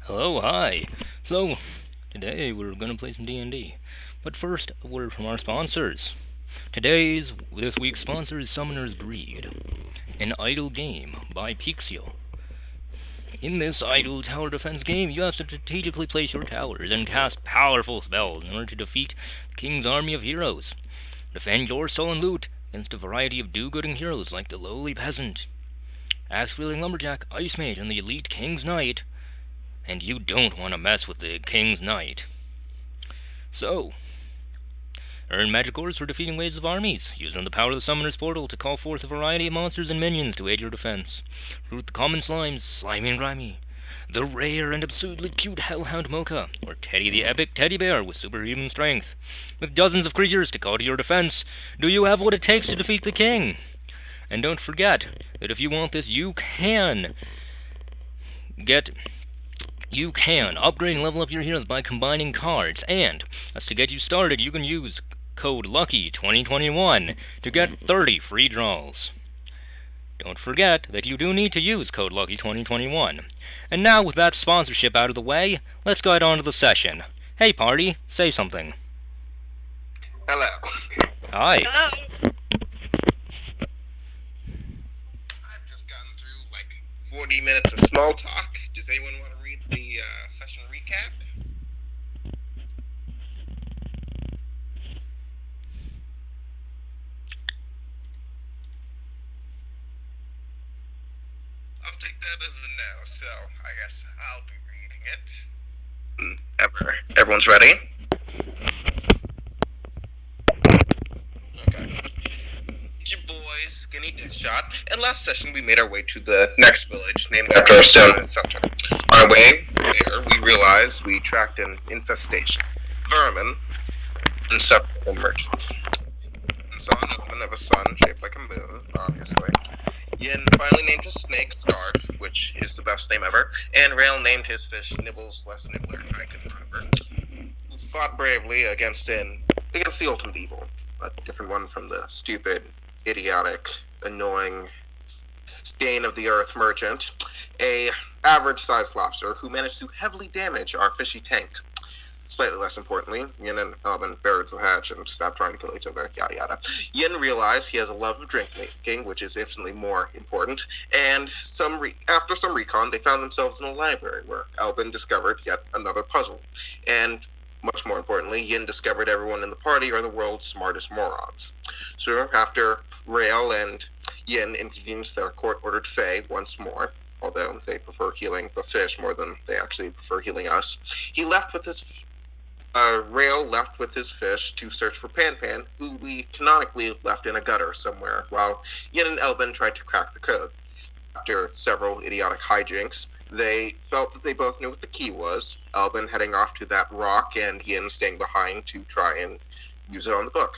Hello, hi. So, today we're gonna play some D&D. But first, a word from our sponsors. This week's sponsor is Summoner's Greed, an idle game by Pixio. In this idle tower defense game, you have to strategically place your towers and cast powerful spells in order to defeat the King's army of heroes. Defend your stolen loot against a variety of do-gooding heroes like the lowly peasant, axe-wielding lumberjack, ice mage, and the elite King's Knight. And you don't want to mess with the King's Knight. So, earn magic ores for defeating waves of armies, using the power of the Summoner's Portal to call forth a variety of monsters and minions to aid your defense. Root the common slimes, slimy and grimy, the rare and absurdly cute Hellhound Mocha, or Teddy the epic teddy bear with superhuman strength. With dozens of creatures to call to your defense, do you have what it takes to defeat the king? And don't forget that if you want this, you can upgrade and level up your heroes by combining cards, and as to get you started, you can use code LUCKY2021 to get 30 free draws. Don't forget that you do need to use code LUCKY2021. And now, with that sponsorship out of the way, let's get on to the session. Hey party, say something. Hello. Hi. Hello. I've just gotten through like 40 minutes of small talk. Does anyone want to read the session recap? I'll take that as a no, so I guess I'll be reading it. Everyone's ready? Okay. It's your boy, Skinny Dickshot, and last session we made our way to the next village, named after our stone etc. On our way there, we realized we tracked an infestation, vermin, and several merchants. And saw an omen of a sun shaped like a moon, obviously. Yin finally named his snake Scarf, which is the best name ever, and Rail named his fish Nibbles less Nibbler, I couldn't remember. Who fought bravely against the ultimate evil, a different one from the stupid, idiotic, annoying stain of the earth merchant, a average-sized lobster who managed to heavily damage our fishy tank. Slightly less importantly, Yin and Aemun buried the hatch and stopped trying to kill each other, yada yada. Yin realized he has a love of drink making, which is infinitely more important, and after some recon, they found themselves in a library where Aemun discovered yet another puzzle. And much more importantly, Yin discovered everyone in the party are the world's smartest morons. So after Rael and Yin inconvenienced their court-ordered Fae once more, although they prefer healing the fish more than they actually prefer healing us, Rail left with his fish to search for Pan, who we canonically left in a gutter somewhere, while Yin and Aemun tried to crack the code. After several idiotic hijinks, they felt that they both knew what the key was, Aemun heading off to that rock and Yin staying behind to try and use it on the book,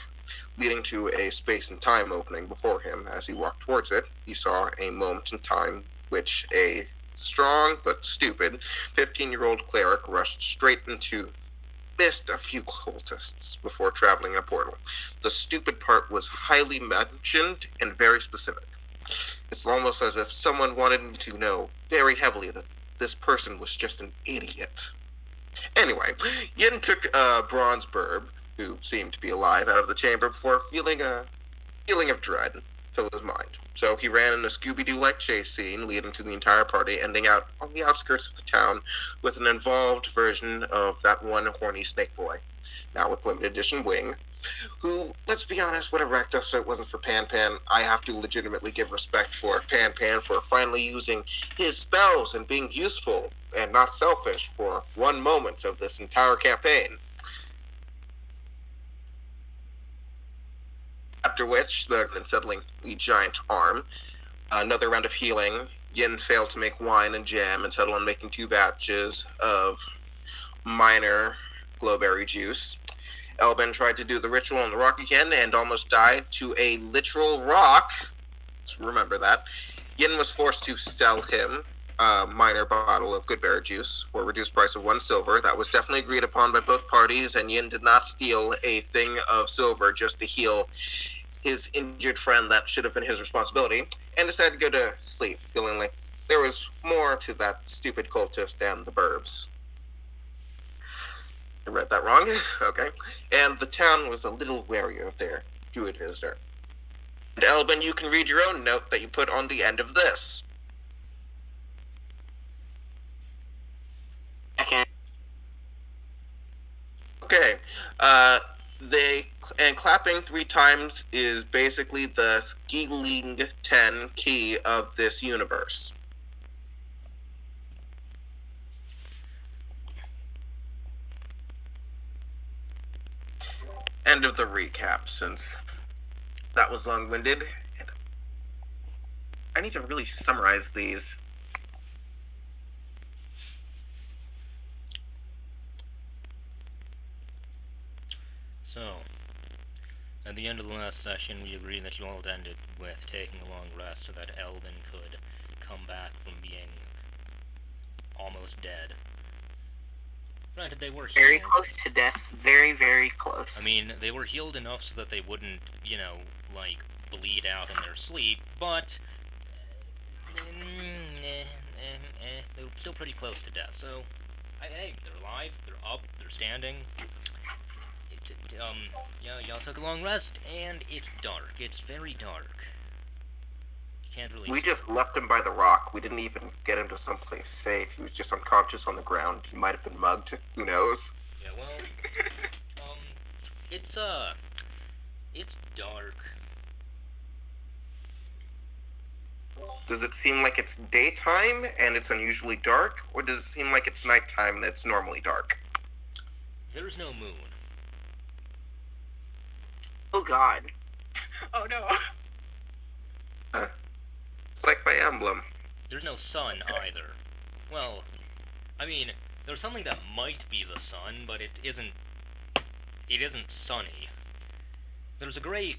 leading to a space and time opening before him. As he walked towards it, he saw a moment in time which a strong but stupid 15-year-old cleric rushed straight into, missed a few cultists before traveling in a portal. The stupid part was highly mentioned and very specific. It's almost as if someone wanted me to know very heavily that this person was just an idiot. Anyway, Yin took a bronze burb, who seemed to be alive, out of the chamber before feeling a feeling of dread filled his mind. So he ran in a Scooby-Doo-like chase scene leading to the entire party, ending out on the outskirts of the town with an involved version of that one horny snake boy, now with limited edition Wing, who, let's be honest, would have wrecked us if it wasn't for Pan. I have to legitimately give respect for Pan for finally using his spells and being useful and not selfish for one moment of this entire campaign. After which, the unsettling giant arm, another round of healing, Yin failed to make wine and jam and settled on making 2 batches of minor glowberry juice. Aemun tried to do the ritual on the rock again and almost died to a literal rock. So remember that. Yin was forced to sell him a minor bottle of goodberry juice for a reduced price of 1 silver. That was definitely agreed upon by both parties, and Yin did not steal a thing of silver just to heal his injured friend. That should have been his responsibility, and decided to go to sleep, feeling like there was more to that stupid cultist than the burbs. I read that wrong. Okay. And the town was a little wary of their druid visitor. And Elbin, you can read your own note that you put on the end of this. Okay. And clapping 3 times is basically the Skeeling 10 key of this universe. End of the recap, since that was long-winded. I need to really summarize these. So, at the end of the last session, we agreed that you all ended with taking a long rest so that Elvin could come back from being almost dead. Granted, they were healed. Very close to death. Very, very close. I mean, they were healed enough so that they wouldn't, you know, like, bleed out in their sleep, but they were still pretty close to death. So, hey, they're alive, they're up, they're standing. Yeah, y'all took a long rest, and it's dark. It's very dark. Can't really... We just left him by the rock. We didn't even get him to someplace safe. He was just unconscious on the ground. He might have been mugged. Who knows? Yeah, well, it's dark. Does it seem like it's daytime and it's unusually dark, or does it seem like it's nighttime and it's normally dark? There's no moon. Oh God. Oh no. It's like my emblem. There's no sun either. Well, I mean, there's something that might be the sun, but it isn't sunny. There's a great...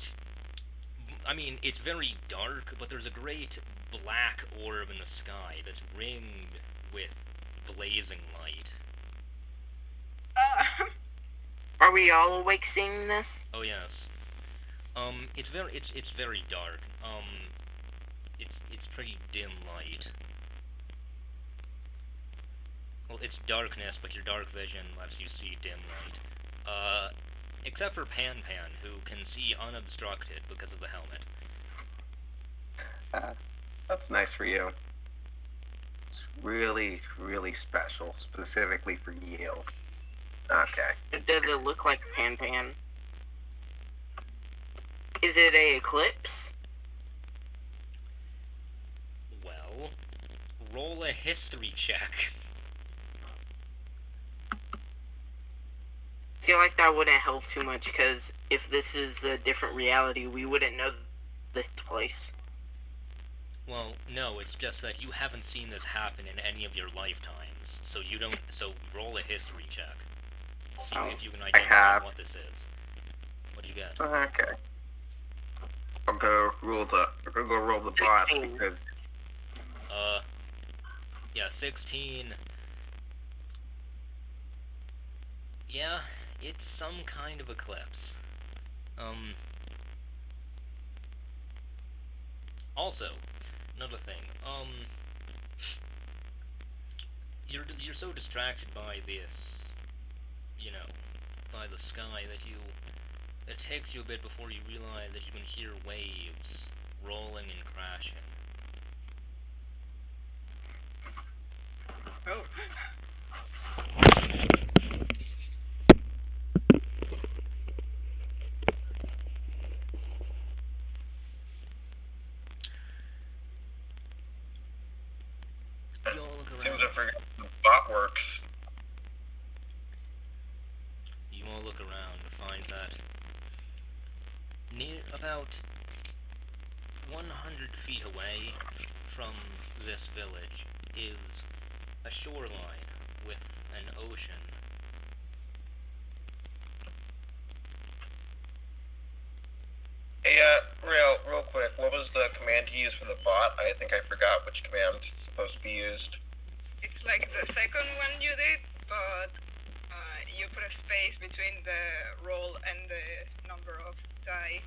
I mean, it's very dark, but there's a great black orb in the sky that's ringed with blazing light. Are we all awake seeing this? Oh yes. It's very dark. It's pretty dim light. Well, it's darkness, but your dark vision lets you see dim light. Except for Pan, who can see unobstructed because of the helmet. That's nice for you. It's really, really special, specifically for you. Okay. Does it look like Pan? Is it a eclipse? Well, roll a history check. I feel like that wouldn't help too much, because if this is a different reality, we wouldn't know this place. Well, no, it's just that you haven't seen this happen in any of your lifetimes, so you don't. So roll a history check. See if you can identify what this is. What do you get? Okay. I'll go roll the bot because. Yeah, 16. Yeah, it's some kind of eclipse. Also, another thing, you're so distracted by this, you know, by the sky that it takes you a bit before you realize that you can hear waves rolling and crashing. Oh. You all look Seems around. I forget the bot works. You all look around to find that near about 100 feet away from this village is a shoreline with an ocean. Hey, real quick, what was the command you used for the bot? I think I forgot which command is supposed to be used. It's like the second one you did, but you put a space between the roll and the number of die.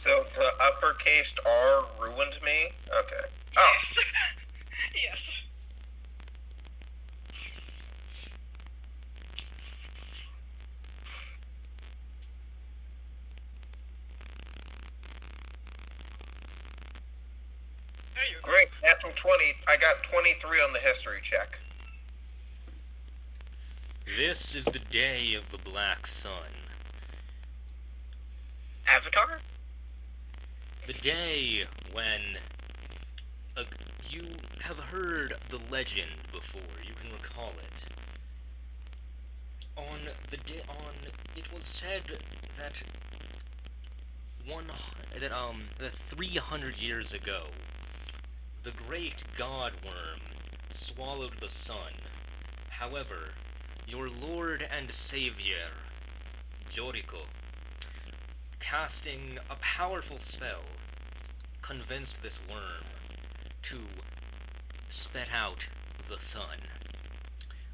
So the uppercase R ruined me? Okay. Oh. Yes. Yes. There you go. Great, natural 20. I got 23 on the history check. This is the day of the Black Sun. Avatar? The day when you have heard the legend before, you can recall it. It was said that that 300 years ago, the great god worm swallowed the sun. However, your lord and savior, Joriko, casting a powerful spell, convinced this worm to spit out the sun.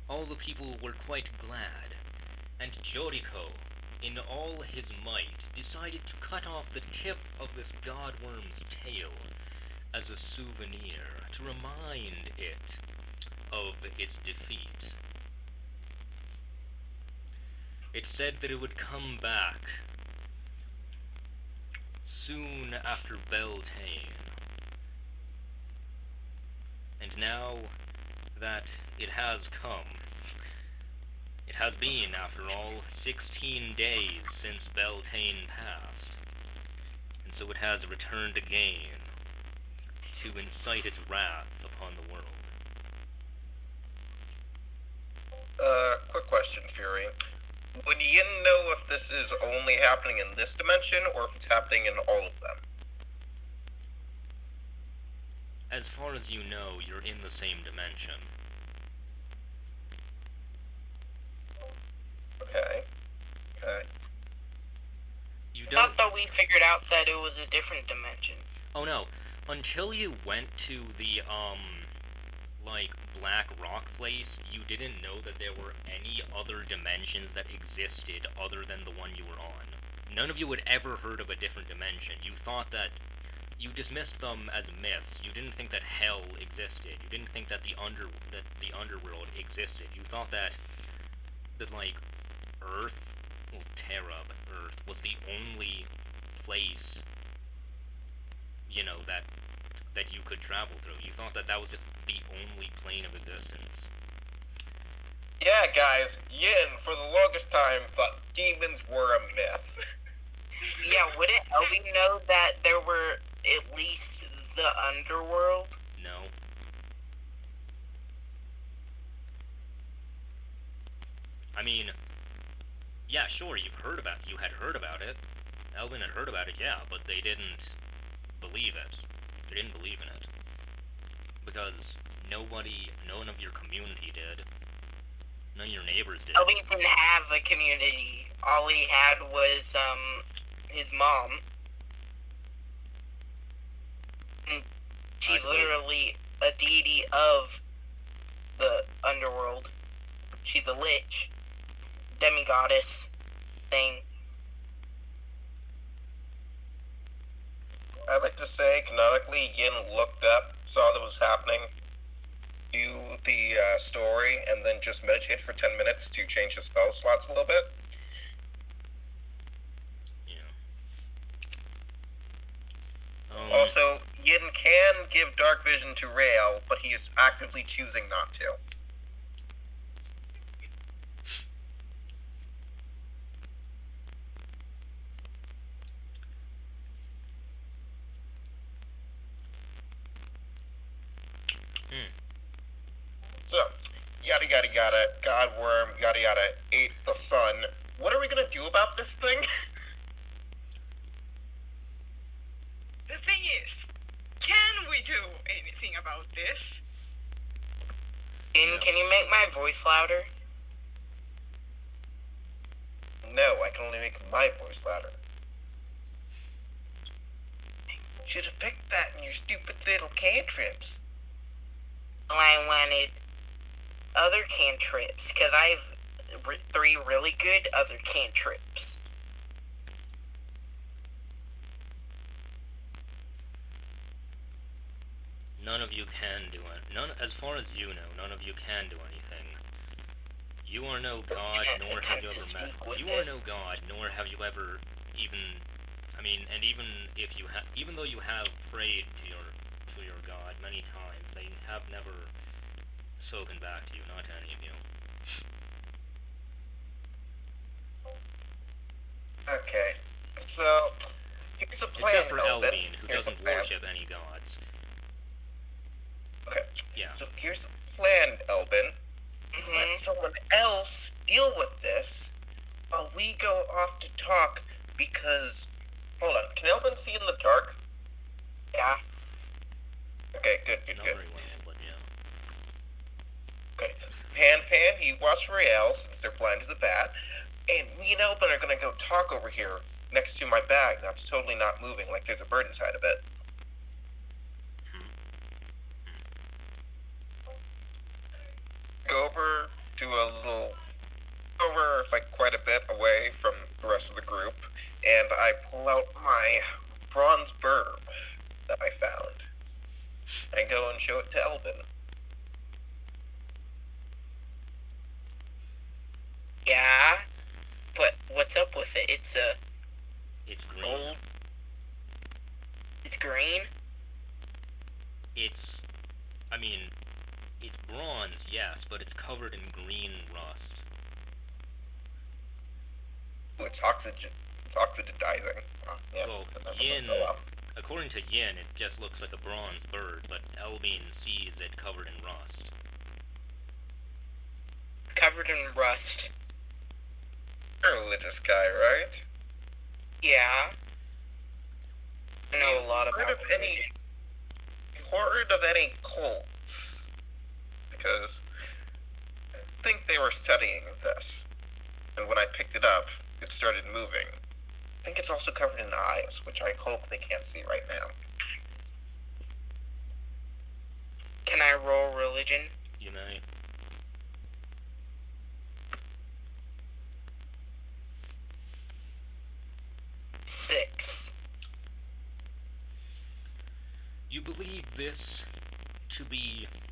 All the people were quite glad, and Joriko, in all his might, decided to cut off the tip of this god worm's tail as a souvenir to remind it of its defeat. It said that it would come back soon after Beltane. And now that it has come, it has been, after all, 16 days since Beltane passed, and so it has returned again to incite its wrath upon the world. Quick question, Fury. Would Yin know if this is only happening in this dimension, or if it's happening in all of them? As far as you know, you're in the same dimension. Okay. You I don't... thought we figured out that it was a different dimension. Oh no. Until you went to the, Black Rock place, you didn't know that there were any other dimensions that existed other than the one you were on. None of you had ever heard of a different dimension. You thought that... You dismissed them as myths. You didn't think that hell existed. You didn't think that the underworld existed. You thought that Earth, well, Terra, but Earth was the only place, that you could travel through. You thought that was just the only plane of existence. Yeah, guys, Yin, for the longest time, thought demons were a myth. Yeah, wouldn't Elby know that there were at least the underworld? No. I mean, yeah, sure, you had heard about it. Elvin had heard about it, yeah, but they didn't believe it. They didn't believe in it. Because no one of your community did. None of your neighbors did. Elby didn't have a community. All he had was, his mom. And she's literally a deity of the underworld. She's a lich, demigoddess thing. I'd like to say, canonically, Yin looked up, saw that was happening, knew the story, and then just meditated for 10 minutes to change his spell slots a little bit. Yeah. Also, Yin can give dark vision to Rael, but he is actively choosing not to. So, yada yada yada, Godworm, yada yada, ate the sun. What are we gonna do about this thing? The thing is, can we do anything about this? Can you make my voice louder? No, I can only make my voice louder. Should have picked that in your stupid little cantrips. Well, I wanted other cantrips, because I have 3 really good other cantrips. none of you can do it. As far as you know, none of you can do anything. You are no god, nor have you ever met. You are no god, nor have you ever even. I mean, and even if you even though you have prayed to your god many times, they have never spoken back to you. Not to any of you. Okay, so here's a plan. Except for Elvin, who doesn't worship any gods. Okay. Yeah. So here's the plan, Elvin. Let someone else deal with this while we go off to talk because... Hold on, can Elvin see in the dark? Yeah. Okay, good. Not very well, but yeah. Okay. Pan, you watch Royale since they're blind as a bat. And me and Elvin are gonna go talk over here next to my bag that's totally not moving, like there's a bird inside of it. Go over to like quite a bit away from the rest of the group, and I pull out my bronze burb that I found. I go and show it to Elvin. Yeah? But what's up with it? It's green. Gold. It's green? I mean, it's bronze, yes, but it's covered in green rust. Ooh, it's oxidizing. Yeah, Well, according to Yin, it just looks like a bronze bird, but Elvin sees it covered in rust. Covered in rust. You're a religious guy, right? Yeah. I know a lot about religion. Heard of any cults? Because I think they were studying this, and when I picked it up, it started moving. I think it's also covered in eyes, which I hope they can't see right now. Can I roll religion? You may.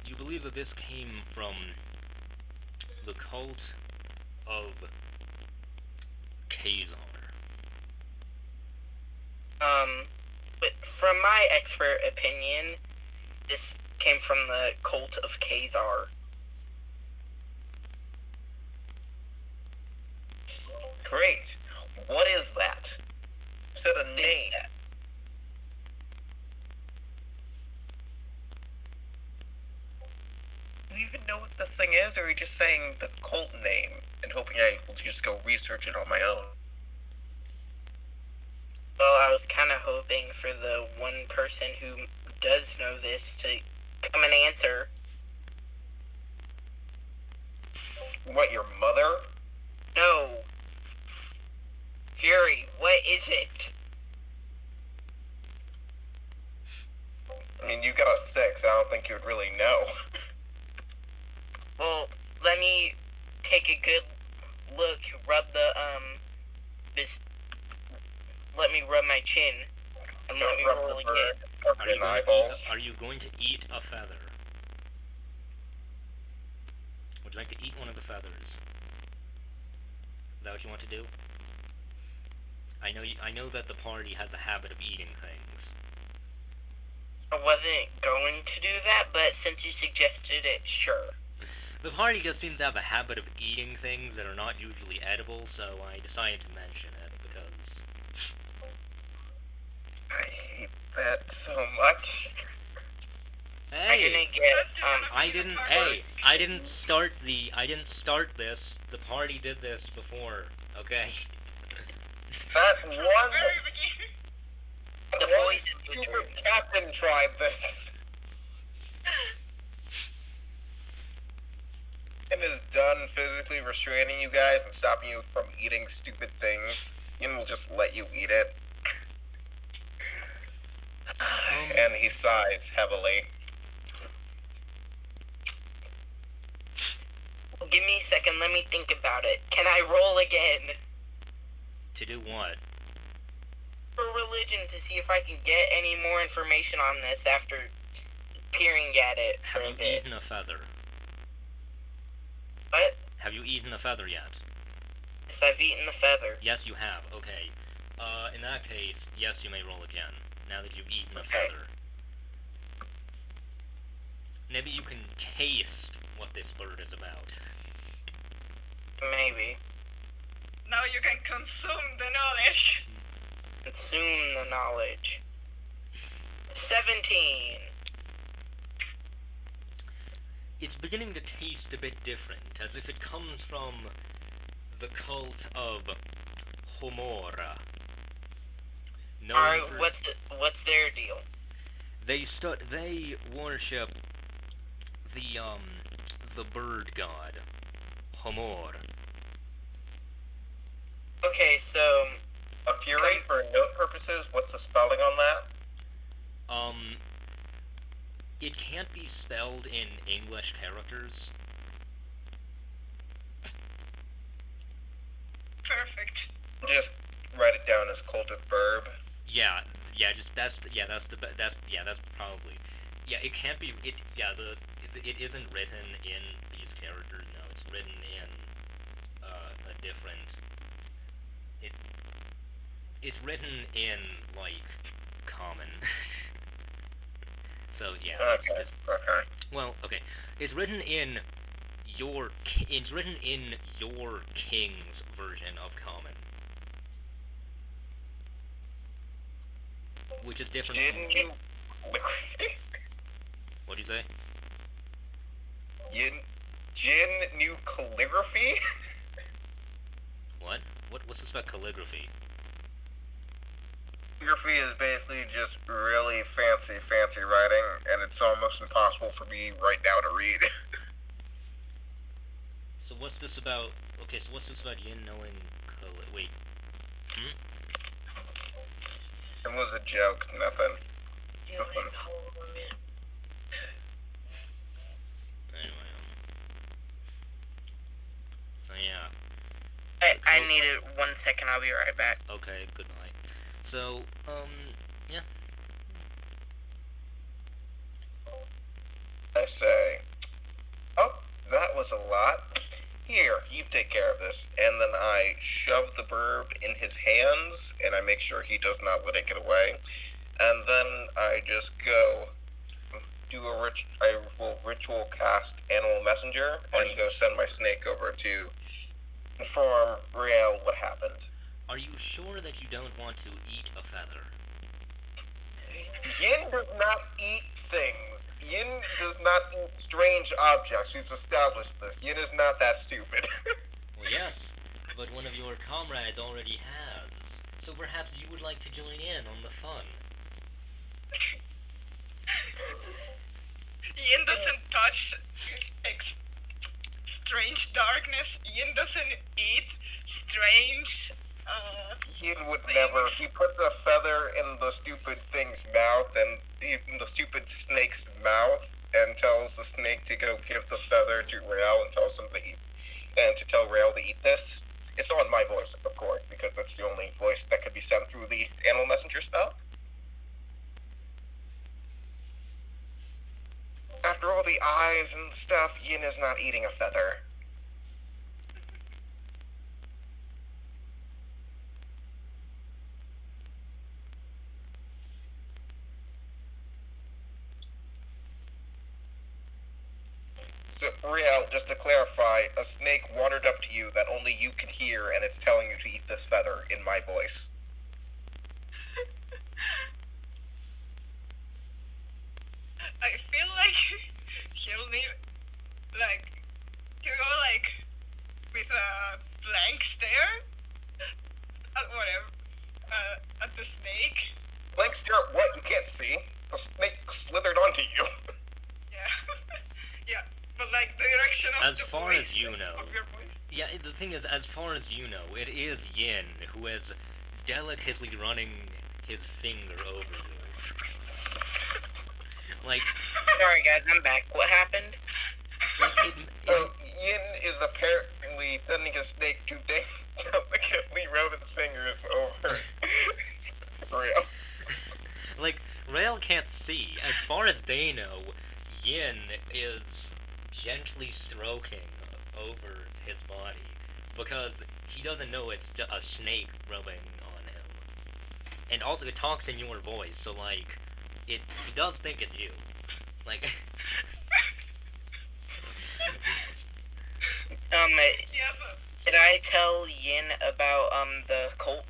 You believe that this came from the cult of Charizard. But from my expert opinion, this came from the cult of Charizard. Great. What is that? Said a name. Do you even know what this thing is, or are you just saying the cult name and hoping I will just go research it on my own? Well, I was kind of hoping for the one person who does know this to come and answer. What, your mother? No. Fury, what is it? I mean, you got a 6. I don't think you would really know. Well, let me take a good look, let me rub my chin, and let me roll again. Are you going to eat a feather? Would you like to eat one of the feathers? Is that what you want to do? I know that the party has a habit of eating things. I wasn't going to do that, but since you suggested it, sure. The party just seems to have a habit of eating things that are not usually edible, so I decided to mention it because... I hate that so much. Hey, I didn't start this. The party did this before, okay? That one... The poison super captain tried this. And is done physically restraining you guys and stopping you from eating stupid things. And will just let you eat it. And he sighs heavily. Give me a second, let me think about it. Can I roll again? To do what? For religion, to see if I can get any more information on this after peering at it for Have a you bit. eaten a feather? What? Have you eaten a feather yet? Yes, I've eaten the feather. Yes, you have. Okay. In that case, yes, you may roll again. Now that you've eaten a Okay. feather. Maybe you can taste what this bird is about. Maybe. Now you can consume the knowledge. Consume the knowledge. 17. It's beginning to taste a bit different, as if it comes from the cult of Homora. Alright, what's their deal? They worship the bird god, Homor. Okay, so A fury, for note purposes, what's the spelling on that? It can't be spelled in English characters. Perfect. Just write it down as cultive verb. That's probably. Yeah, it can't be. It isn't written in these characters. No, it's written in a different. It's written in like common. So yeah. Okay. Okay. Well, okay. It's written in your king's version of common, which is different. Didn't you? What do you say? Jin knew calligraphy? What? What's this about calligraphy? Calligraphy is basically just really fancy writing, and it's almost impossible for me right now to read. So what's this about? Okay, so what's this about Yin knowing wait. It was a joke, nothing. Anyway, so yeah. I needed 1 second, I'll be right back. Okay, good night. So, yeah. I say, oh, that was a lot. Here, you take care of this. And then I shove the bird in his hands, and I make sure he does not let it get away. And then I just go I will ritual cast Animal Messenger, and go send my snake over to inform Riel what happened. Are you sure that you don't want to eat a feather? Yin does not eat things. Yin does not eat strange objects. He's established this. Yin is not that stupid. Well, yes, but one of your comrades already has. So perhaps you would like to join in on the fun. Yin doesn't touch strange darkness. Yin doesn't eat strange. Yin would never. He puts a feather in the stupid thing's mouth, and in the stupid snake's mouth, and tells the snake to go give the feather to Rael and tells him to eat, and to tell Rael to eat this. It's on my voice, of course, because that's the only voice that could be sent through the Animal Messenger spell. After all the eyes and stuff, Yin is not eating a feather. So, Riel, just to clarify, a snake wandered up to you that only you can hear, and it's telling you to eat this feather in my voice. I feel like he'll need, like, to go, like, with a blank stare at whatever, at the snake. Blank stare at what? You can't see. The snake slithered onto you. Yeah. Yeah, but, like, the direction of As the far voice as you know. of your voice. Yeah, the thing is, as far as you know, it is Yin who is delicately running his finger over you. Like, Sorry guys, I'm back. What happened? So, Yin is apparently sending a snake to delicately rub its fingers over Riel. like, Rael can't see. As far as they know, over his body because he doesn't know it's just a snake rubbing on him. And also it talks in your voice, so like, he does think it's you. Like, Yeah, but did I tell Yin about, the cult?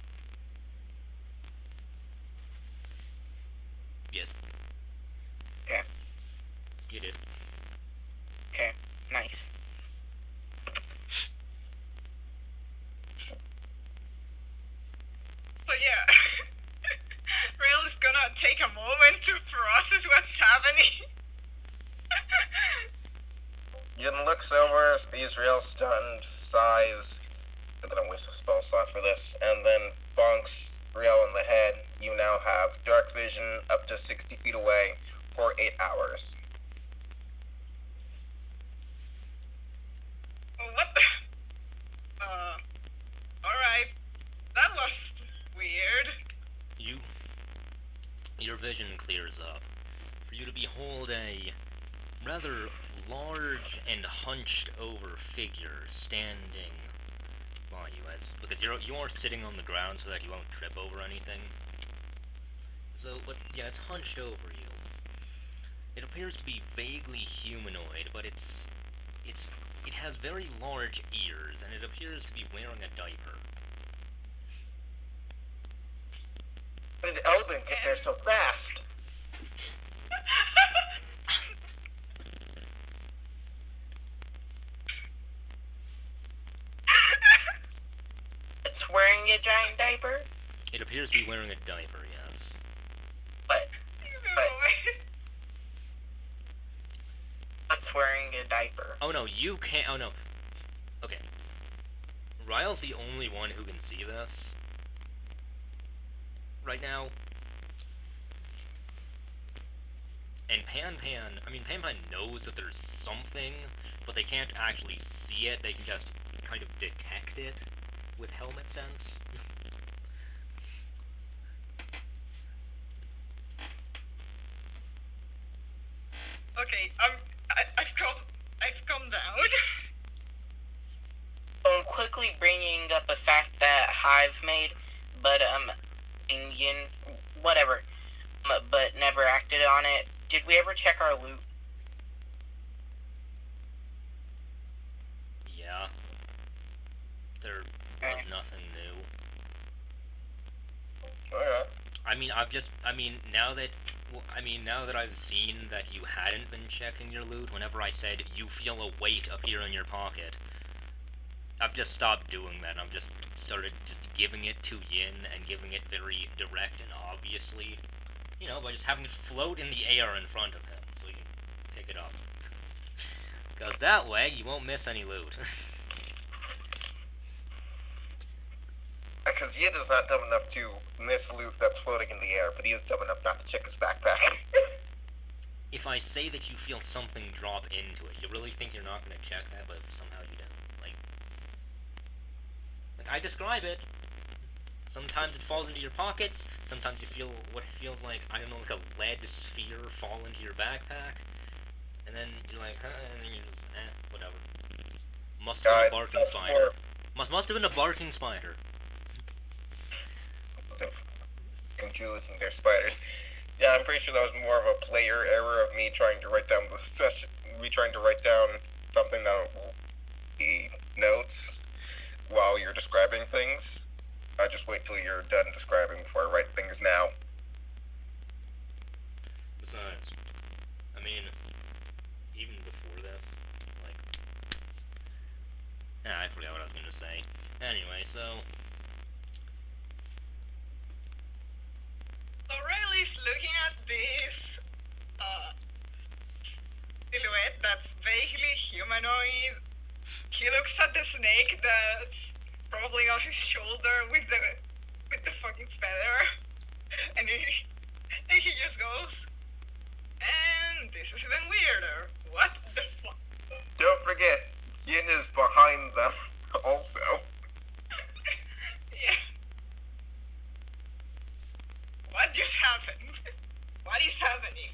yes, Okay. you did. Okay, nice. so yeah. Real is gonna take a moment to process what's happening. Yin looks over, sees Real stunned, sighs. I'm gonna waste a spell slot for this, and then bonks Real in the head. You now have dark vision up to 60 feet away for 8 hours. What the? Alright. That was weird. Your vision clears up. For you to behold a rather large and hunched over figure standing by you, because you're sitting on the ground so that you won't trip over anything. So, but yeah, it's hunched over you. It appears to be vaguely humanoid, but it has very large ears, and it appears to be wearing a diaper. How did Elvin get there so fast? It's wearing a giant diaper? It appears to be wearing a diaper, yes. But what's wearing a diaper? Oh no, you can't. Oh no. Okay. Ryle's the only one who can see this right now. And Pan knows that there's something, but they can't actually see it. They can just kind of detect it with helmet sense. Okay, I've come down. I'm quickly bringing up a fact that Hive made, but, Yin, whatever, but never acted on it. Did we ever check our loot? Yeah. There was nothing new. Alright. Now that I've seen that you hadn't been checking your loot, whenever I said you feel a weight appear in your pocket, I've just stopped doing that. I've just started just giving it to Yin and giving it very direct and obviously, by just having it float in the air in front of him so he can pick it up. Because that way, you won't miss any loot. Because Yin is not dumb enough to miss loot that's floating in the air, but he is dumb enough not to check his backpack. If I say that you feel something drop into it, you really think you're not going to check that, but somehow you don't. Like I describe it. Sometimes it falls into your pockets, sometimes you feel what feels like, I don't know, like a lead sphere fall into your backpack, and then you're like, and then you just, whatever. Must have been a barking spider. Must have been a barking spider. Julius and their spiders. Yeah, I'm pretty sure that was more of a player error of me trying to write down something that will be notes while you're describing things. I just wait till you're done describing before I write things now. Besides, even before this, I forgot what I was going to say. Anyway, so Riley's looking at this silhouette that's vaguely humanoid. He looks at the snake that's probably on his shoulder with the fucking feather, and he just goes, and this is even weirder. What the fuck? Don't forget, Yin is behind them also. Yeah. What just happened? What is happening?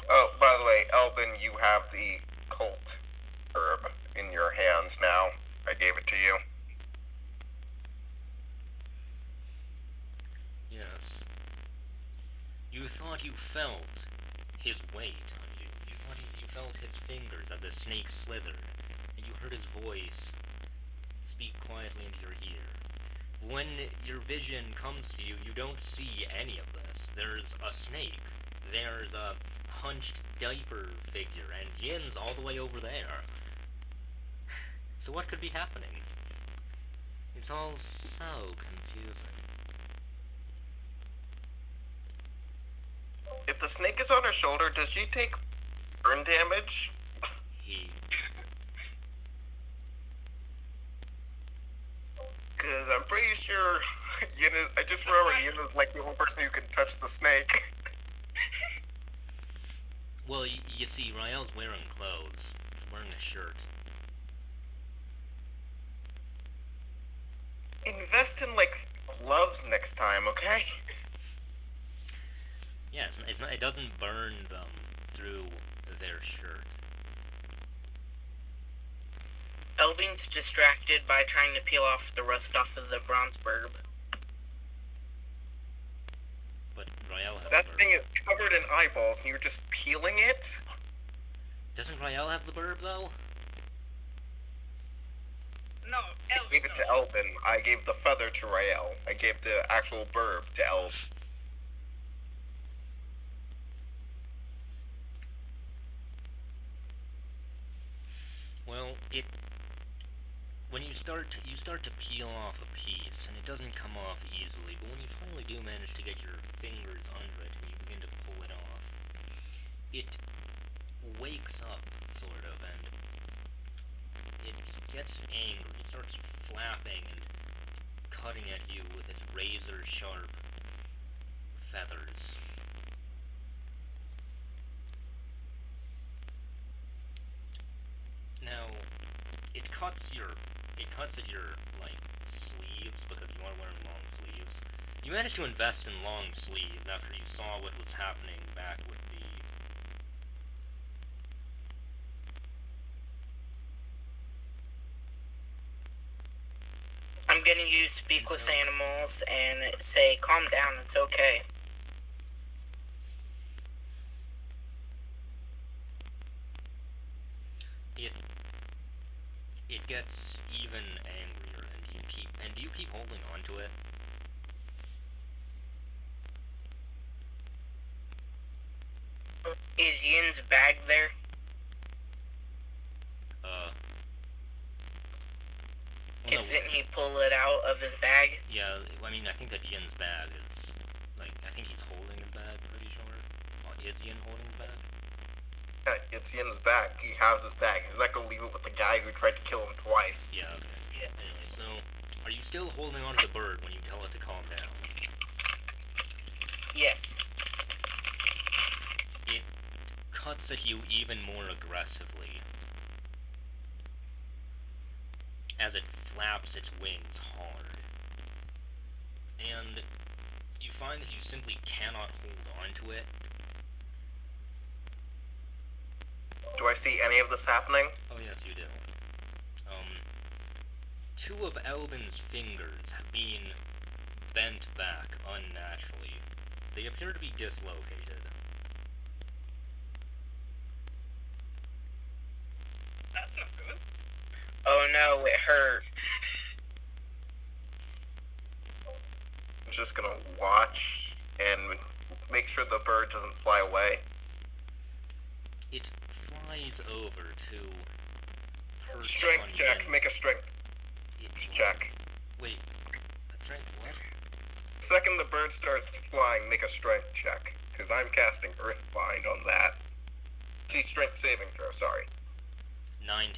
Oh, by the way, Elvin, you have the cult herb in your hands now. I gave it to you. Yes. You thought you felt his weight on you. You thought you felt his fingers as the snake slithered, and you heard his voice speak quietly into your ear. When your vision comes to you, you don't see any of this. There's a snake. There's a hunched diaper figure, and Yin's all the way over there. So what could be happening? It's all so confusing. If the snake is on her shoulder, does she take burn damage? Because I'm pretty sure I just remember Yin is like the only person who can touch the snake. Well, you see, Rael's wearing clothes. He's wearing a shirt. Invest in, like, gloves next time, okay? Yeah, it doesn't burn them through their shirt. Elvin's distracted by trying to peel off the rust off of the bronze burb. But Rael has That the burb. thing is covered in eyeballs, and you're just peeling it? Doesn't Rael have the burb, though? No, I gave it to Elvin. I gave the feather to Rael. I gave the actual burb to Elv. Well, when you start to peel off a piece, and it doesn't come off easily, but when you finally do manage to get your fingers under it and you begin to pull it off, it wakes up, sort of, and it gets angry. It starts flapping and cutting at you with its razor-sharp feathers. Now, it cuts at your, like, sleeves, because you are wearing long sleeves. You managed to invest in long sleeves after you saw what was happening back with the... I'm gonna use speak with animals and say, calm down, it's okay. It gets even angrier, and do you keep holding on to it? Is Yin's bag there? Well, no, Didn't he pull it out of his bag? yeah, I mean, I think that Yin's bag is, like, I think he's holding his bag, pretty sure. Is Yin holding his bag? Yeah, it's Yin's bag. He has his bag. He's not gonna leave it with the guy who tried to kill him twice. Yeah, okay. Yeah. Anyway, so, are you still holding on to the bird when you tell it to calm down? Yes. It cuts at you even more aggressively as it flaps its wings hard. And you find that you simply cannot hold on to it. Do I see any of this happening? Oh yes, you do. Two of Elvin's fingers have been bent back unnaturally. They appear to be dislocated. That's not good. Oh no, it hurt. I'm just gonna watch and make sure the bird doesn't fly away. It flies over to perch Strength on check. Yin. Make a strength check. Wait, strength what? Second the bird starts flying, make a strength check. Because I'm casting Earthbind on that. See, strength saving throw, sorry. 19.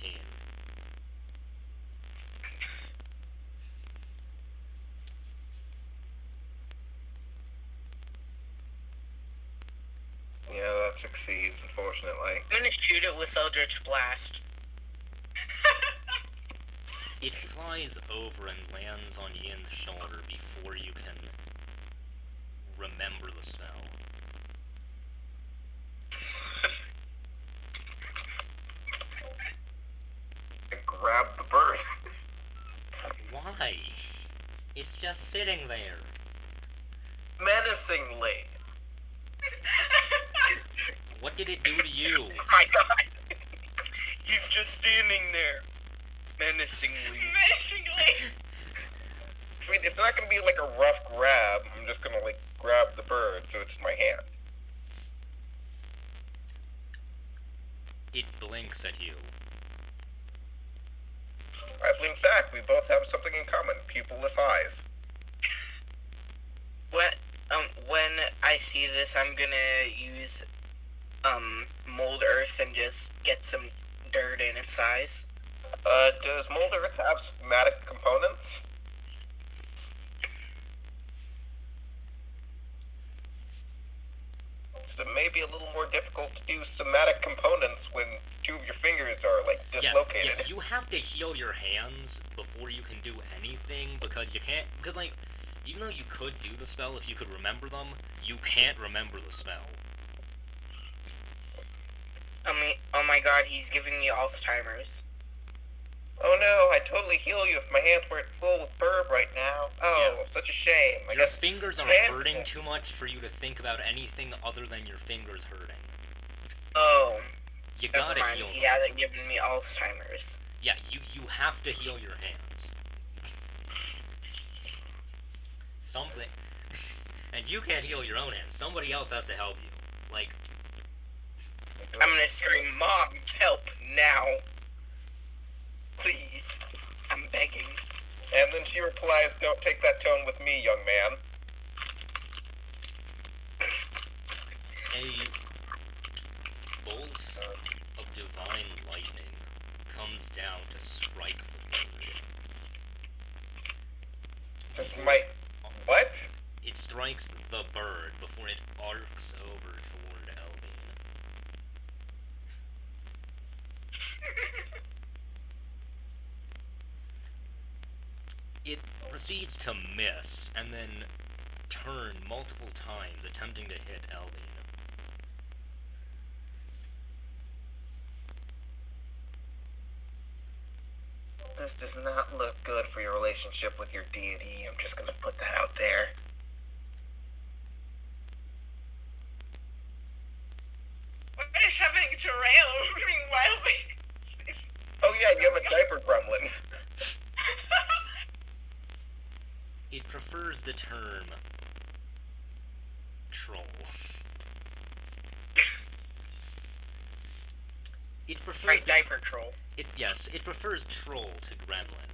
Yeah, that succeeds, unfortunately. I'm gonna shoot it with Eldritch Blast. It flies over and lands on Yin's shoulder before you can remember the spell. I grab the bird. Why? It's just sitting there. Menacingly. What did it do to you? Oh my god. He's just standing there. Menacingly. Amazingly. I mean, it's not gonna be like a rough grab. I'm just gonna like grab the bird so it's in my hand. It blinks at you. I blink back. We both have something in common. Pupilless eyes. When I see this, I'm gonna use mold earth and just get some dirt in its eyes. Does mold earth have somatic components? So it may be a little more difficult to do somatic components when two of your fingers are like dislocated. Yeah, you have to heal your hands before you can do anything, because you can't, because like, even though you could do the spell if you could remember them, you can't remember the spell. I mean, oh my god, he's giving me Alzheimer's. Oh no, I'd totally heal you if my hands weren't full with burb right now. Oh, such a shame. I Your guess fingers are hurting too much for you to think about anything other than your fingers hurting. Oh. You Never gotta mind, heal he them. hasn't given me Alzheimer's. Yeah, you have to heal your hands. Something. And you can't heal your own hands. Somebody else has to help you. Like, I'm gonna scream, Mom, help now. Please. I'm begging. And then she replies, "Don't take that tone with me, young man." a bolt of divine lightning comes down to strike the bird. Just might. What? It strikes the bird before it arcs over toward Elvin. It proceeds to miss, and then turn multiple times, attempting to hit Elvin. This does not look good for your relationship with your deity. I'm just gonna put that out there. What is happening to Rail meanwhile? Oh yeah, you have a diaper gremlin. It prefers the term troll. It prefers Right, diaper troll. Yes, it prefers troll to gremlin.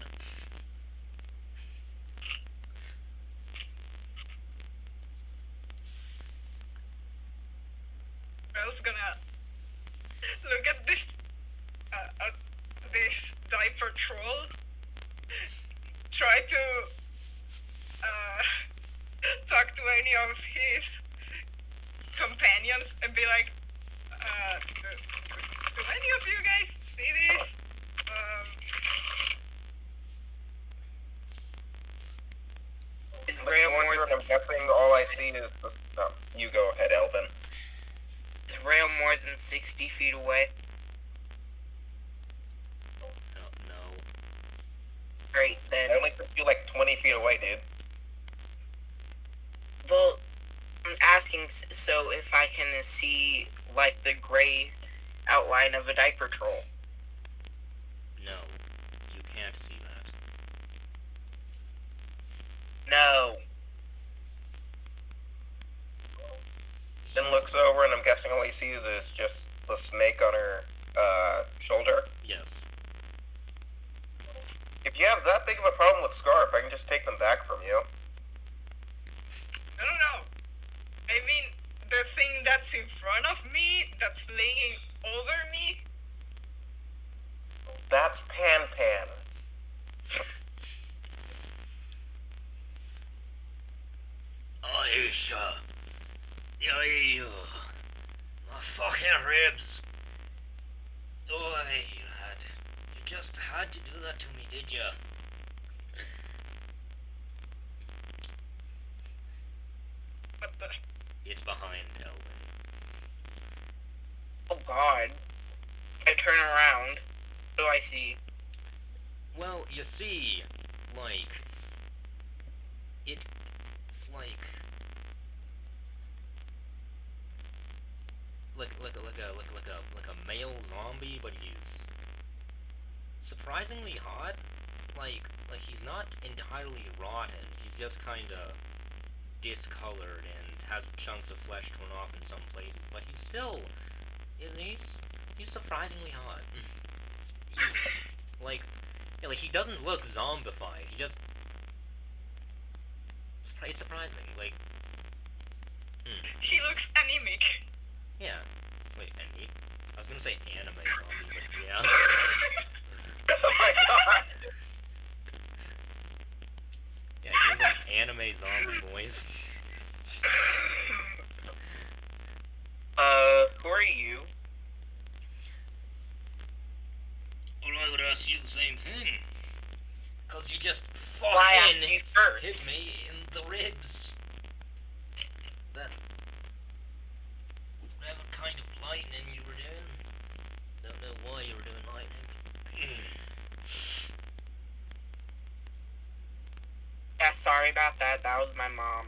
Rail's gonna look at this diaper troll, try to talk to any of his companions and be like, do any of you guys see this? Is Rail more I'm guessing all I see is the... No, you go ahead, Elvin. Is Rail more than 60 feet away? No. Great, then. I only took you like 20 feet away, dude. Well, I'm asking so if I can see, like, the gray outline of a diaper troll. No. You can't see that. No. Then looks over, and I'm guessing all he sees is just the snake on her shoulder. Yes. If you have that big of a problem with Scarf, I can just take them back from you. No. I mean, the thing that's in front of me, that's laying over me. That's Pan. Aisha. My fucking ribs. You just had to do that to me, did ya? What the? It's behind Elvin. Oh god. I turn around. What do I see? Well, you see, like, it's like a male zombie, but he's surprisingly hot. Like he's not entirely rotten. He's just kind of discolored and has chunks of flesh torn off in some places. But he's still, he's surprisingly hot. Like he doesn't look zombified. He just, it's surprising. Like, He looks anemic. yeah. Wait, I was gonna say anime zombie, but yeah. Oh my god! Yeah, he's like anime zombie boys. Who are you? Well, I would ask you the same thing. Cause you just Why ask fucking you first? hit me in the ribs. That whatever kind of lightning you were doing. Don't know why you were doing lightning. Yeah, sorry about that. That was my mom.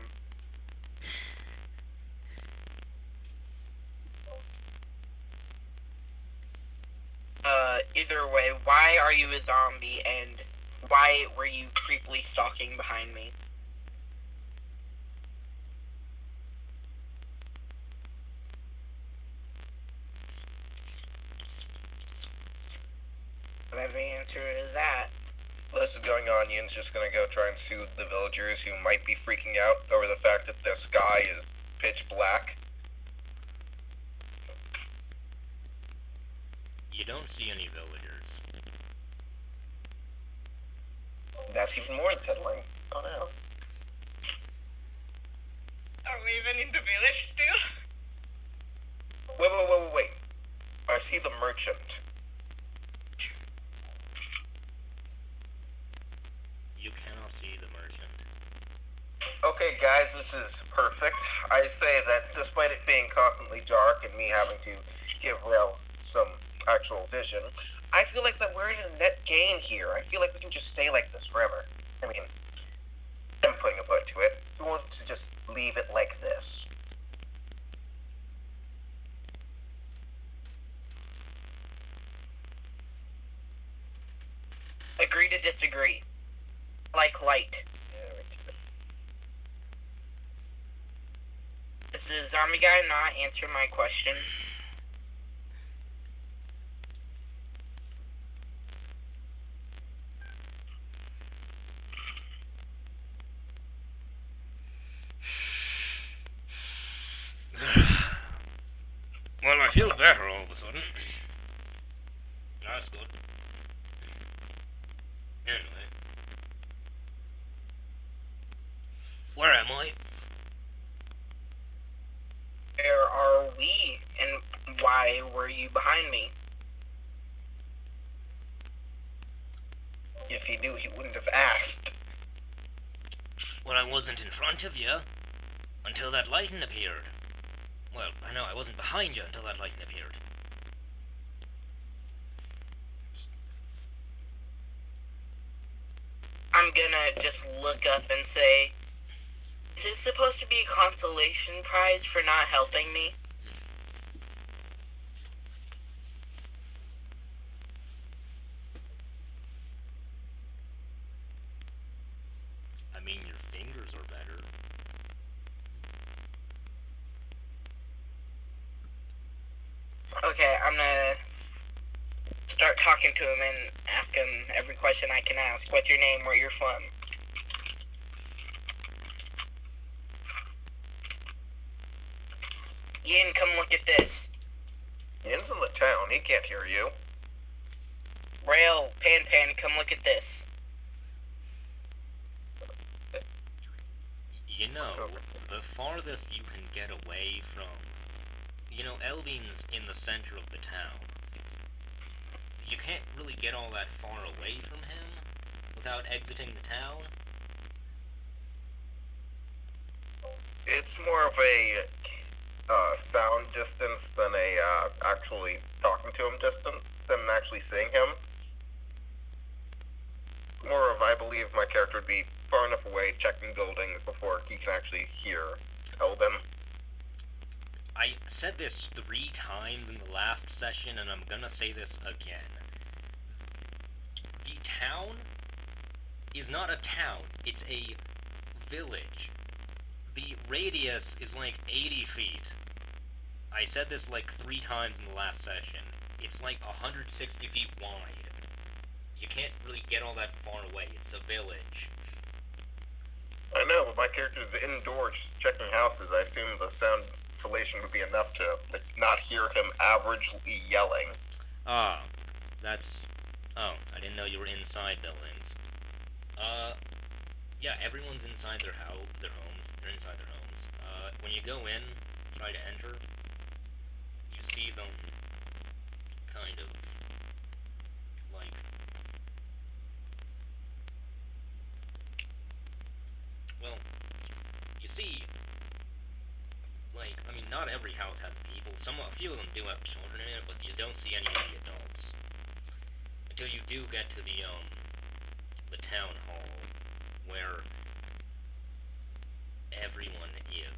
Either way, why are you a zombie, and why were you creepily stalking behind me? Whatever the answer is that. While this is going on, Yin's just gonna go try and soothe the villagers who might be freaking out over the fact that the sky is pitch black. You don't see any villagers. That's even more unsettling. Oh no. Are we even in the village still? Wait. I see the merchant. You cannot see the merchant. Okay, guys, this is perfect. I say that despite it being constantly dark and me having to give Rel some actual vision, I feel like that we're in a net gain here. I feel like we can just stay like this forever. I mean, I'm putting a foot to it. Who wants to just leave it like this? Agree to disagree. Like light. This is zombie guy not answer my question. Well, I feel better all of a sudden. That's good. Anyway. Where am I? Where are we? And why were you behind me? If he knew, he wouldn't have asked. Well, I wasn't in front of you until that lightning appeared. Well, I know I wasn't behind you until that lightning appeared. I'm gonna just look up and say, is this supposed to be a consolation prize for not helping me? I mean, your fingers are better. Okay, I'm gonna start talking to him and ask him every question I can ask. What's your name? Where you're from? Yin, come look at this. Yin's in the town. He can't hear you. Rail, Pan, come look at this. You know, the farthest you can get away from... You know, Elvin's in the center of the town. You can't really get all that far away from him without exiting the town. It's more of a sound distance than a actually talking to him distance than actually seeing him. believe my character would be far enough away checking buildings before he can actually hear Elben. I said this 3 times in the last session, and I'm gonna say this again. The town is not a town, it's a village. The radius is like 80 feet. I said this like 3 times in the last session. It's like 160 feet wide. You can't really get all that far away. It's a village. I know, but my character's indoors checking houses. I assume the sound insulation would be enough to not hear him averagely yelling. Ah, that's... Oh, I didn't know you were inside buildings. Yeah, everyone's inside their homes. They're inside their homes. When you go in, try to enter, you see them kind of like... Well, you see, like, I mean, not every house has people. A few of them do have children in it, but you don't see any of the adults. Until you do get to the town hall, where everyone is.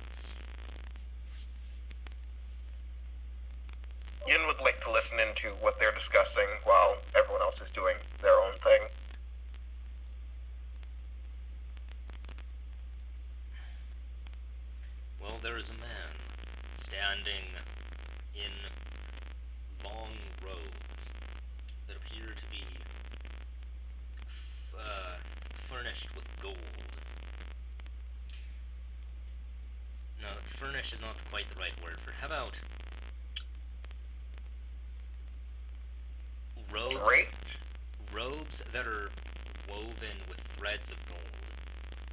Yin would like to listen into what they're discussing while everyone else is doing their own thing. Well, there is a man standing in long robes that appear to be furnished with gold. No, furnished is not quite the right word for it. How about robes that are woven with threads of gold,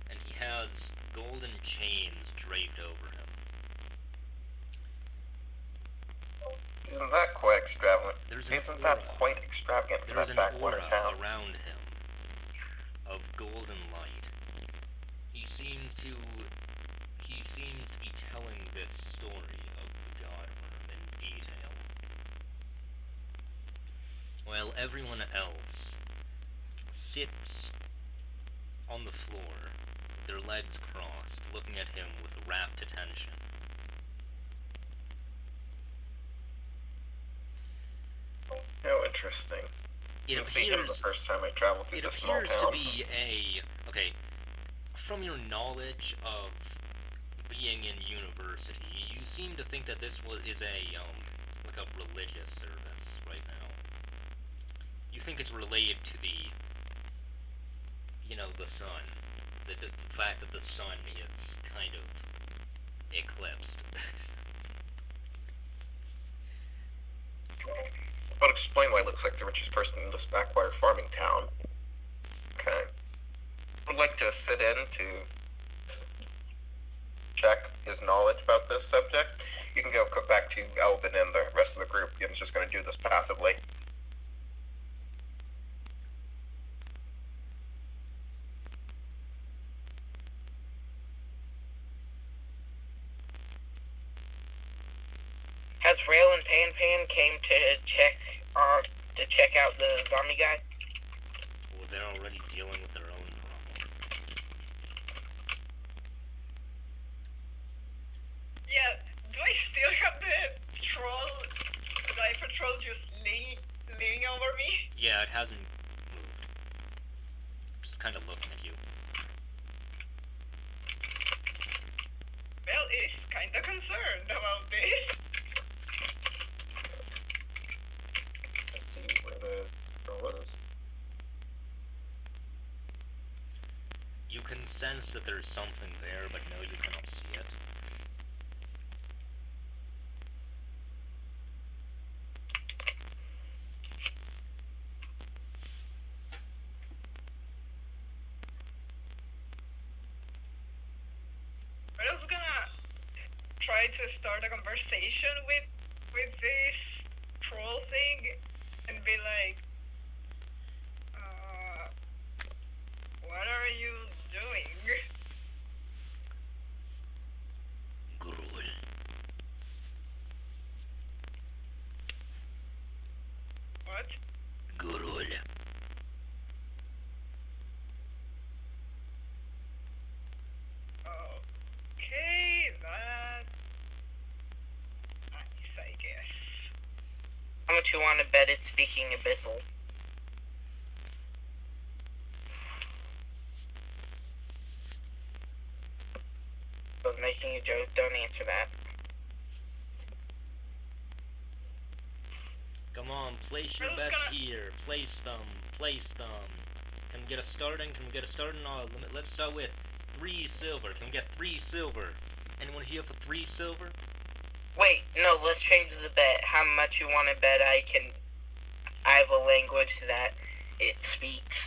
and he has golden chains draped over him. Isn't that quite extravagant? There's for an that aura town? around him of golden light. He seems to be telling this story of the god worm in detail, while everyone else sits on the floor, their legs crossed, looking at him with rapt attention. How interesting. It See him appears the first time I traveled through this small to town. be okay, from your knowledge of being in university, you seem to think that this is like a religious service right now. You think it's related to the sun. The fact that the sun is kind of eclipsed. But explain why it looks like the richest person in this backwater farming town. Okay. I'd like to sit in to check his knowledge about this subject. You can go back to Elvin and the rest of the group. Yim's just going to do this passively. Has Rail and Pan came to check out the zombie guy? Well, they're already dealing with their own problem. Yeah, do I still have the sniper troll just leaning over me? Yeah, it hasn't moved. Just kind of looking at you. Well, it's kinda concerned about this. Let's see where the girl is. You can sense that there's something there, but no, you cannot see it. I was gonna try to start a conversation with this troll thing and be like, what are you doing? Gruel. What? Gruel. much you want to bet it's speaking Abyssal? I was making a joke, don't answer that. Come on, place your bets here. Place them. Place them. Can we get a starting? Can we get a starting? Oh, let's start with 3 silver. Can we get 3 silver? Anyone here for 3 silver? Wait, no, let's change the bet. How much you want to bet I have a language that it speaks.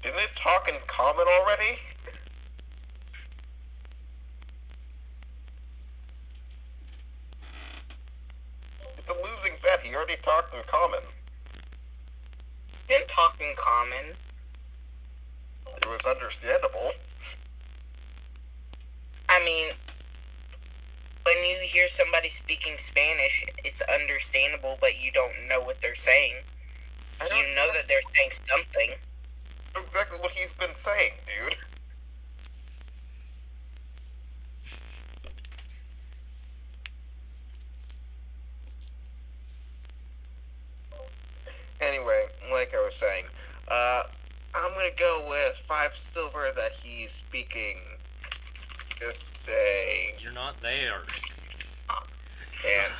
Isn't it talking common already? It's a losing bet. He already talked in common. Didn't talk in common. It was understandable. I mean, when you hear somebody speaking Spanish, it's understandable, but you don't know what they're saying. You know that they're saying something. That's exactly what he's been saying, dude. Anyway, like I was saying, I'm gonna go with 5 silver that he's speaking. Just say. You're not there. And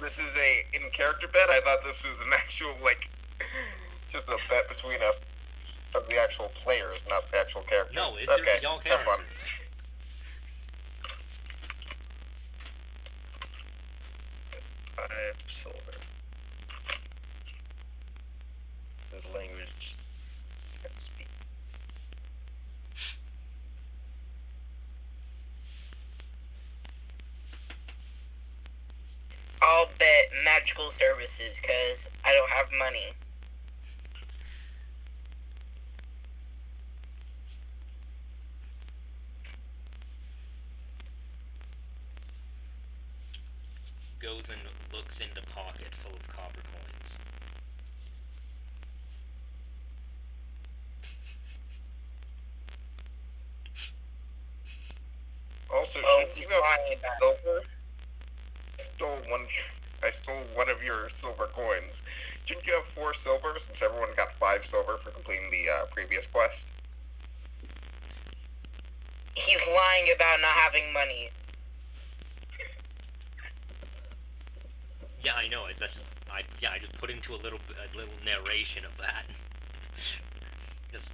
this is a in-character bet. I thought this was an actual just a bet between us of the actual players, not the actual characters. No, it's okay. y'all Have fun. characters. 5 silver. This language can speak. I'll bet magical services, because I don't have money. Goes and looks in the pocket full of copper coins. Also, Oh, should he's you have lying about it. silver? I stole one of your silver coins. Shouldn't you have 4 silver since everyone got 5 silver for completing the previous quest? He's lying about not having money. Yeah, I know. I just put into a little narration of that. Just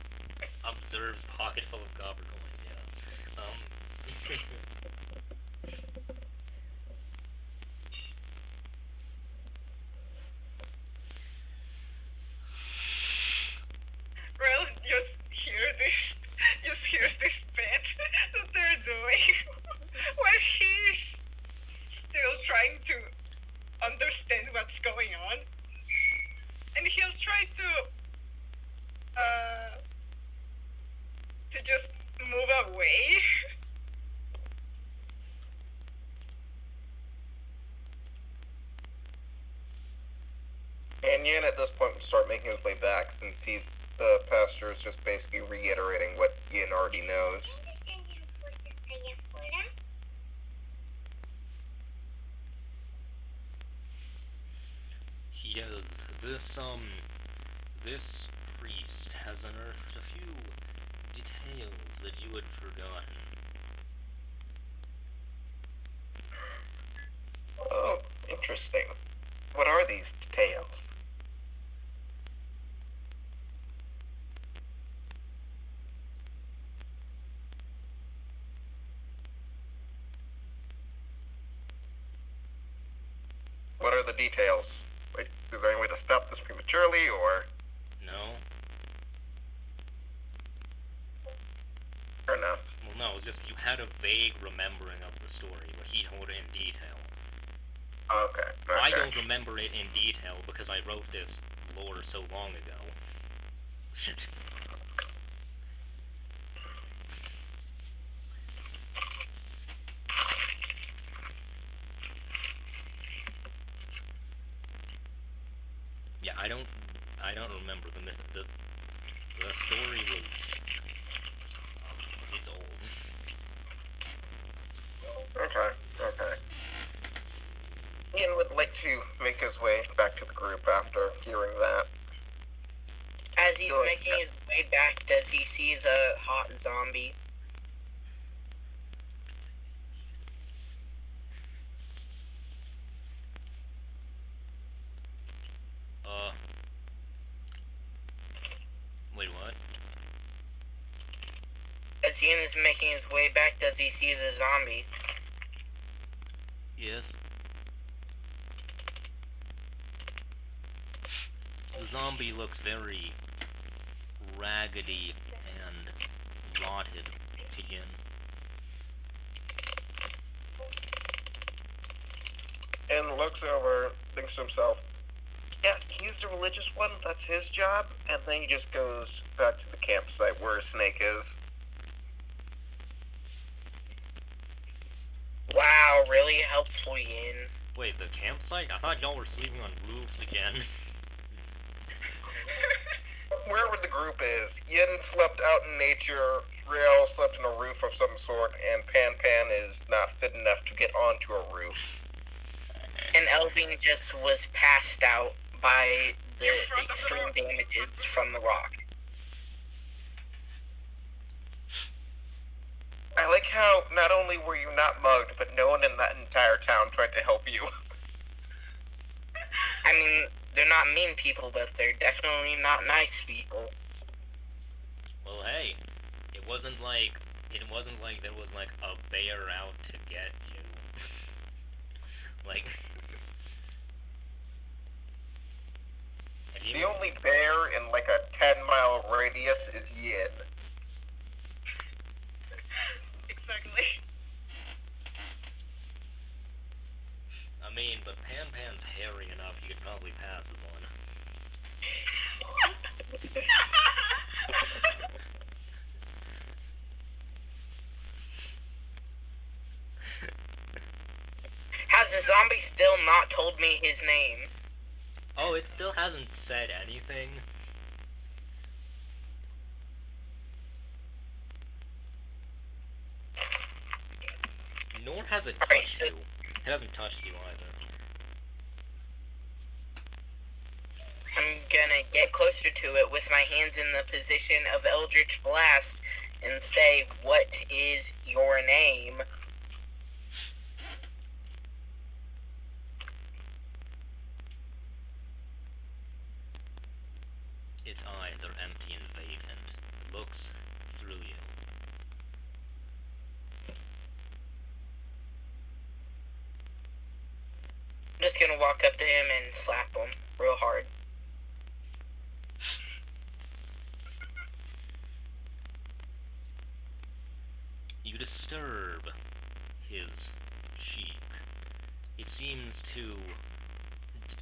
observed pocket full of copper coins. Yeah. Well, just hear this bet that they're doing. While she's still trying to understand what's going on, and he'll try to just move away. And Yin at this point will start making his way back since the pastor is just basically reiterating what Yin already knows. He does. This priest has unearthed a few details that you had forgotten. Oh, interesting. What are these details? What are the details? Wait, is there any way to stop this prematurely, or? No? Fair enough. Well, no, just you had a vague remembering of the story, but he told it in detail. Okay. I don't remember it in detail because I wrote this lore so long ago. Yeah, I don't remember the story was it's old. Okay. Ian would like to make his way back to the group after hearing that. As he's making his way back, does he see the hot zombie? Wait, what? As Ian is making his way back, does he see the zombie? Yes. The zombie looks very raggedy and rotted to Yin. And looks over, thinks to himself, yeah, he's the religious one, that's his job, and then he just goes back to the campsite where Snake is. Wow, really helpful, Yin. Wait, the campsite? I thought y'all were sleeping on roofs again. Wherever the group is, Yin slept out in nature, Rail slept on a roof of some sort, and Pan Pan is not fit enough to get onto a roof. And Elvin just was passed out by the extreme damages from the rock. I like how not only were you not mugged, but no one in that entire town tried to help you. I mean, they're not mean people, but they're definitely not nice people. Well, hey, it wasn't like there was like a bear out to get you. Like, the only bear in like a 10-mile radius is Yin. Exactly. I mean, but Pan Pan's hairy enough, you could probably pass as one. Has the zombie still not told me his name? Oh, it still hasn't said anything. Nor has it touched you. It hasn't touched you either. I'm gonna get closer to it with my hands in the position of Eldritch Blast and say, "What is your name?" Its eyes are empty and vacant. It looks through you. I'm just gonna walk up to him and slap him real hard. You disturb his cheek. It seems to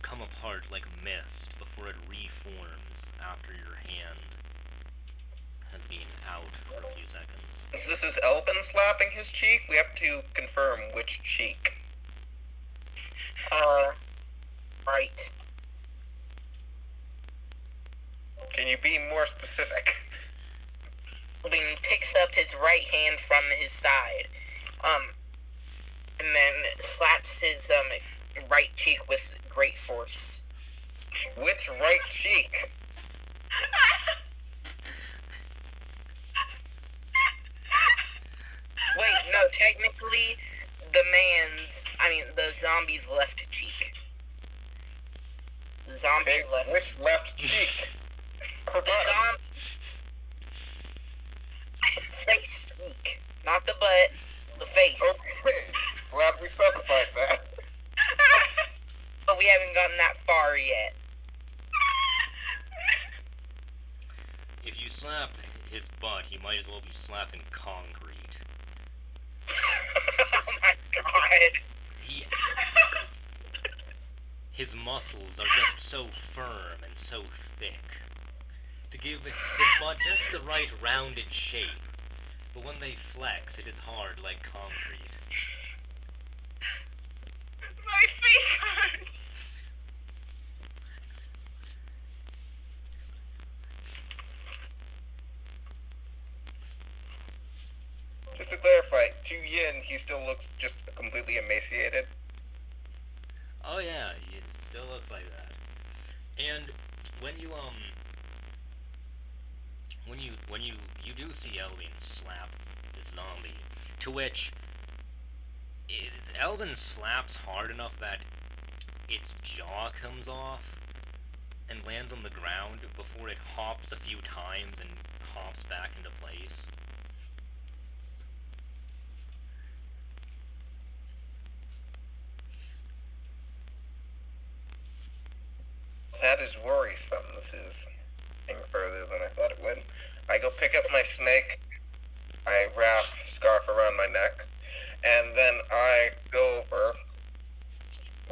come apart like mist before it reforms after your hand has been out for a few seconds. Since this is Elvin slapping his cheek, we have to confirm which cheek. Right. Can you be more specific? Then picks up his right hand from his side, and then slaps his right cheek with great force. Which right cheek? Wait, no, technically, the zombie's left cheek. The zombie's left. Which left cheek? The zombie. Face cheek, not the butt, the face. Okay, glad we specified that. But we haven't gotten that far yet. If you slap his butt, you might as well be slapping concrete. Oh my god. His muscles are just so firm and so thick. To give his butt just the right rounded shape. But when they flex, it is hard like concrete. My face hurts. Just to clarify, to Yin, he still looks just completely emaciated. Oh yeah, it still looks like that. And when you you do see Elvin slap the zombie, to which Elvin slaps hard enough that its jaw comes off and lands on the ground before it hops a few times and hops back into place. That is worrisome. This is getting further than I thought it would. I go pick up my snake, I wrap scarf around my neck, and then I go over,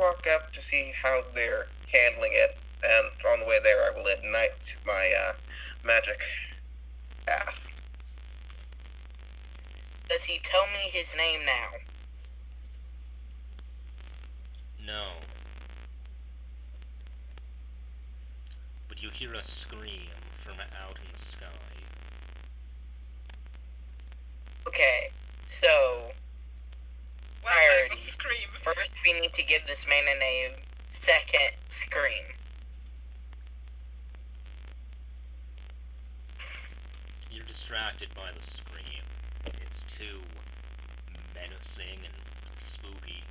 walk up to see how they're handling it, and on the way there I will ignite my magic path. Does he tell me his name now? No. But you hear a scream from out in the sky. Okay, so What type of priority. scream? First, we need to give this man a name. Second, scream. You're distracted by the scream. It's too menacing and spooky.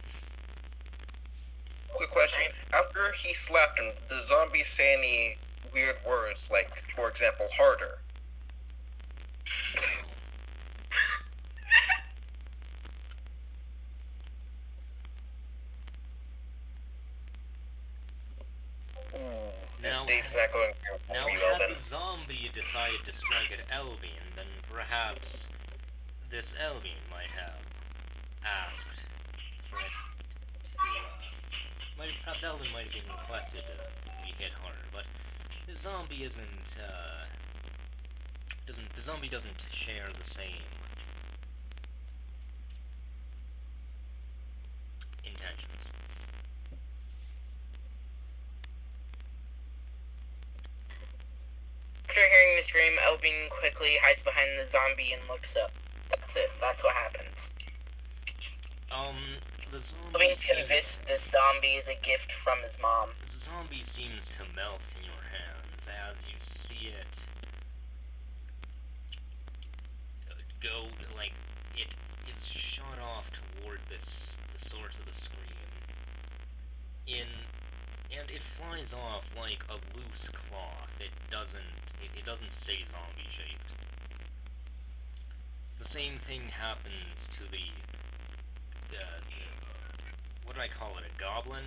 Quick question. After he slapped him, did the zombie say any weird words, like, for example, harder? Now, Dave's not going to now well had then. the zombie decided to strike at Elvin, then perhaps this Elvin might have asked for it to, perhaps Elvin might have been requested to be hit harder, but the zombie the zombie doesn't share the same intentions. After hearing the scream, Elvin quickly hides behind the zombie and looks up. That's it. That's what happens. The Elvin convinced this zombie is a gift from his mom. zombie seems to melt in your hands as you see it go, like, it is shot off toward the source of the scream. And it flies off like a loose cloth. It doesn't stay zombie shaped. The same thing happens to the what do I call it? A goblin?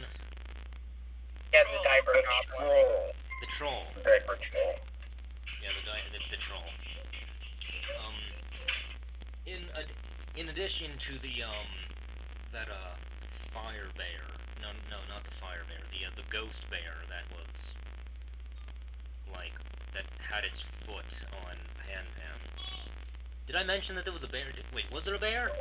Yeah, the diaper goblin. Troll. The troll. Diaper troll. Yeah, the troll. In addition to the that fire bear. No, not the fire bear. The ghost bear that was like that had its foot on Pan Pan. Did I mention that there was a bear? Wait, was there a bear?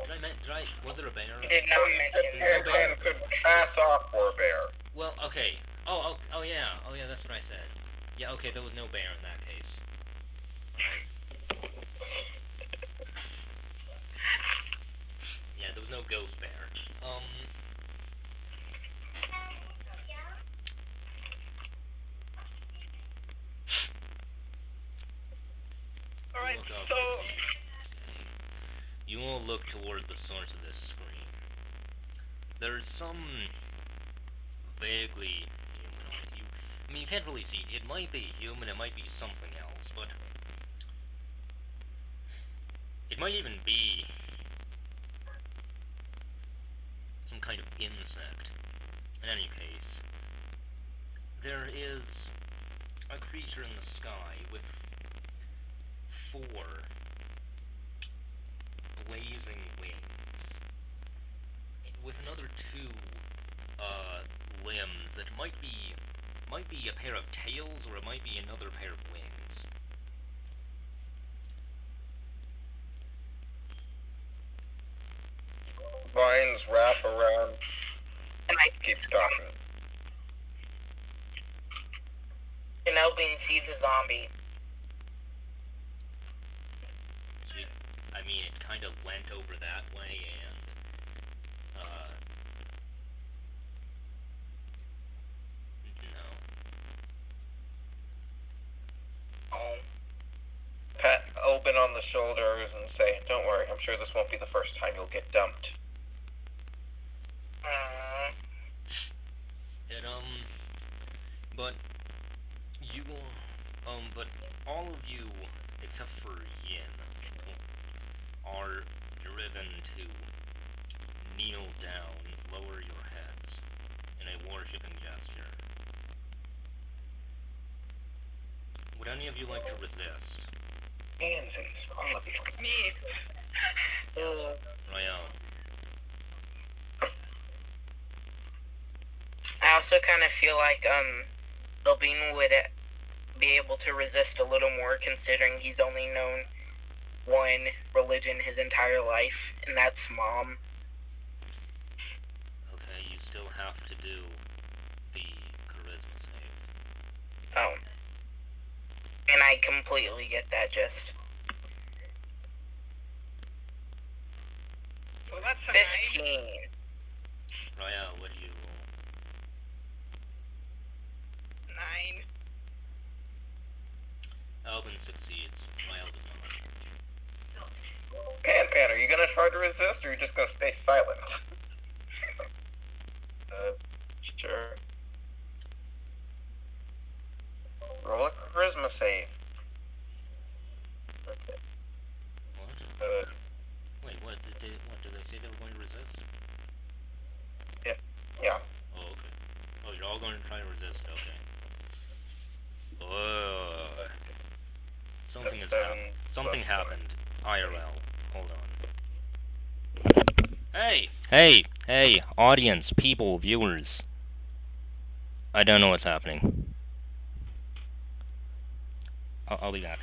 Was there a bear? You did not mention Pan Pan could pass off for a bear. Well, okay. Oh yeah, that's what I said. Yeah, okay, there was no bear in that case. Yeah, there was no ghost bear. Alright, Look up so you will look toward the source of this scream. There's some vaguely humanoid. You can't really see. It might be human, it might be something else, but it might even be some kind of insect. In any case, there is a creature in the sky with 4 blazing wings, with another 2 limbs that might be a pair of tails, or it might be another pair of wings. Vines wrap around. And I Keep talking. can Elvin see the zombie. So I mean, it kind of went over that way, and Albin on the shoulders and say, "Don't worry, I'm sure this won't be the first time you'll get dumped." It, but you, but all of you, except for Yin, are driven to kneel down, lower your heads, in a worshipping gesture. Would any of you like to resist? Pansies, all of you. Me. Royale. I also kind of feel like Albin would be able to resist a little more, considering he's only known one religion his entire life, and that's mom. Okay, you still have to do the charisma save. Oh. And I completely get that, just. So that's a 15. Royale, what do you roll? 9. Albin succeeds. Royale does not. Pan, are you gonna try to resist, or are you just gonna stay silent? Sure. Roll a charisma save. Okay. What? Wait, what did they say they were going to resist? Yeah. Oh, okay. Oh, you're all going to try to resist, okay. Oh. Something has happened. Something happened. IRL. Hold on. Hey, audience, people, viewers. I don't know what's happening. I'll be back.